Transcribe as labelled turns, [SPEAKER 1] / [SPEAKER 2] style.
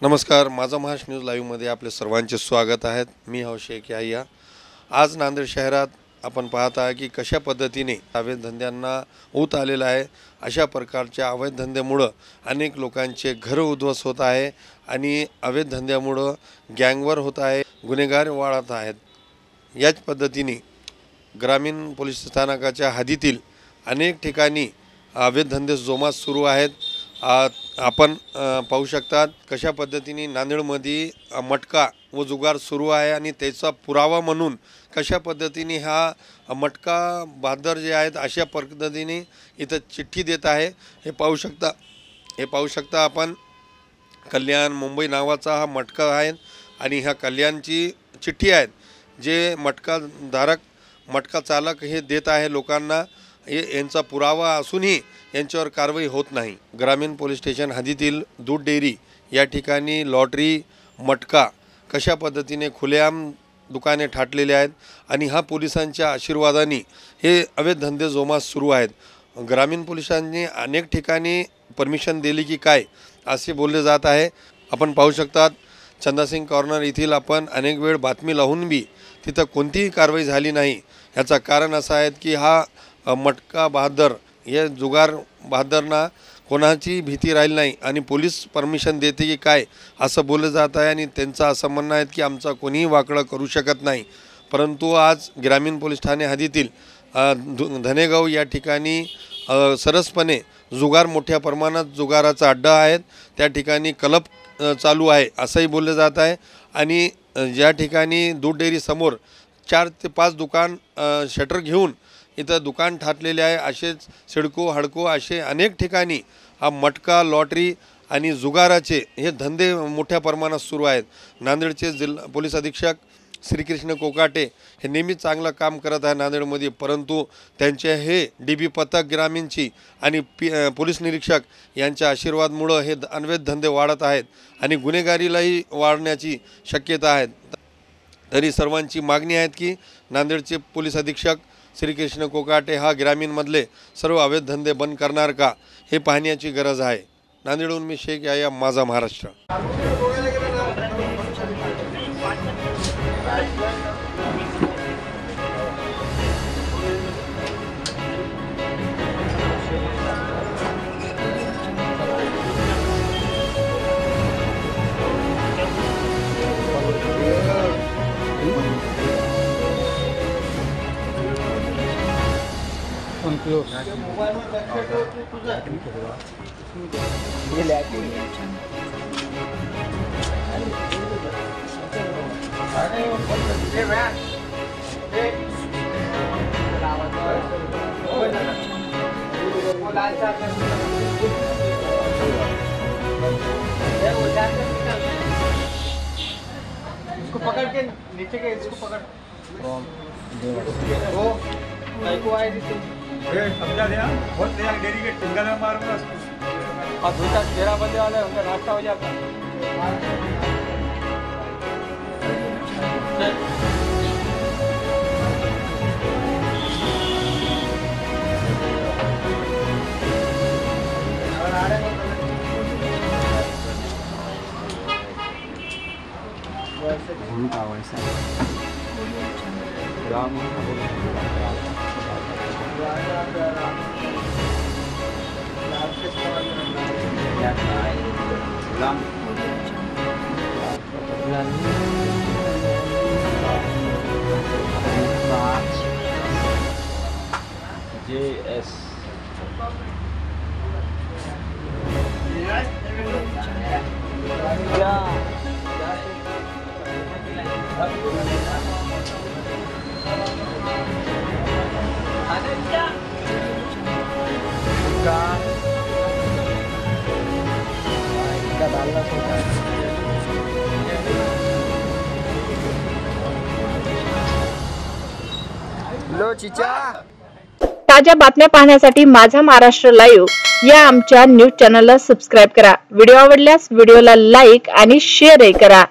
[SPEAKER 1] नमस्कार, माझा महाराष्ट्र न्यूज लाईव्हमध्ये आपले सर्वांचे स्वागत आहे। मी शेख याह्या। आज नांदेड शहरात आपण पाहत आहे की कशा पद्धतीने अवैध धंद्यांना ऊत आलेला आहे। अशा प्रकारच्या अवैध धंद्यामुळे अनेक लोकांचे घर उद्ध्वस्त होत आहे आणि अवैध धंद्यामुळे गँगवर होत आहे, गुन्हेगार वाढत आहेत। याच पद्धतीने ग्रामीण पोलीस स्थानकाच्या हद्दीतील अनेक ठिकाणी अवैध धंदे जोमात सुरू आहेत। आपण पाहू शकतात कशा पद्धतीने नांदेडमध्ये मटका व जुगार सुरू आहे आणि त्याचा पुरावा म्हणून कशा पद्धतीने हा मटका बहादर जे आहेत अशा पद्धतीने इथं चिठ्ठी देत आहे। हे पाहू शकता आपण कल्याण मुंबई नावाचा हा मटका आहे आणि ह्या कल्याणची चिठ्ठी आहे जे मटका धारक मटका चालक हे देत आहे लोकांना। यांचा पुरावा असूनही यांच्यावर कारवाई होत नाही। ग्रामीण पोलीस स्टेशन हद्दीतील दूध डेअरी या ठिकाणी लॉटरी मटका कशा पद्धतीने खुलेआम दुकाने ठाटलेले आहेत आणि हा पोलिसांच्या आशीर्वादाने हे अवैध धंदे जोमात सुरू आहेत। ग्रामीण पोलिसांनी अनेक ठिकाणी परमिशन दिली की काय असे बोलले जात आहे। आपण पाहू शकतात चंदासिंग कॉर्नर येथील आपण अनेक वेळ बातमी लावून बी तिथं कोणतीही कारवाई झाली नाही। याचं कारण असं आहे की हा मटका बहादर हे जुगार बहादरना कोणाची भीती राहिली नाही आणि पोलीस परमिशन देते की काय असं बोललं जात आहे आणि त्यांचं असं म्हणणं आहे की आमचा कोणीही वाकडं करू शकत नाही। परंतु आज ग्रामीण पोलीस ठाणे हद्दीतील धनेगाव या ठिकाणी सरसपणे जुगार मोठ्या प्रमाणात जुगाराचा अड्डा आहे, त्या ठिकाणी कलप चालू आहे असंही बोललं जात आहे। आणि ज्या ठिकाणी दूध डेअरी समोर 4 ते 5 दुकान शटर घेऊन इथं दुकान ठाटलेले आहे, असेच सिडको हडको असे अनेक ठिकाणी हा मटका लॉटरी आणि जुगाराचे हे धंदे मोठ्या प्रमाणात सुरू आहेत। नांदेडचे जिल्हा पोलीस अधीक्षक श्रीकृष्ण कोकाटे हे नेहमी चांगलं काम करत आहे नांदेडमध्ये, परंतु त्यांचे हे डीबी पथक ग्रामीणची आणि पोलीस निरीक्षक यांच्या आशीर्वादामुळे हे अवैध धंदे वाढत आहेत आणि गुन्हेगारीलाही वाढण्याची शक्यता आहे। तरी सर्वांची मागणी आहे की नांदेडचे पोलीस अधीक्षक श्रीकृष्ण कोकाटे हा ग्रामीणमधले सर्व अवैध धंदे बंद करणार का हे पाहण्याची गरज आहे। नांदेडहून मी शेख याह्या, माझा महाराष्ट्र।
[SPEAKER 2] इसको पकड़ के नीचे के इसको पकड़ वो कई को आए थी समझा दिया बहुत नया डेरी के टिंगा में मारूंगा और 2-13 बंदे वाले उनका रास्ता हो जाता भूमिका वैसा राम JS लो चिचा।
[SPEAKER 3] ताज्या बातम्या पाहण्यासाठी माझा महाराष्ट्र लाईव्ह या आमच्या न्यूज चॅनलला सबस्क्राइब करा। व्हिडिओ आवडल्यास व्हिडिओला लाईक आणि शेअर करा।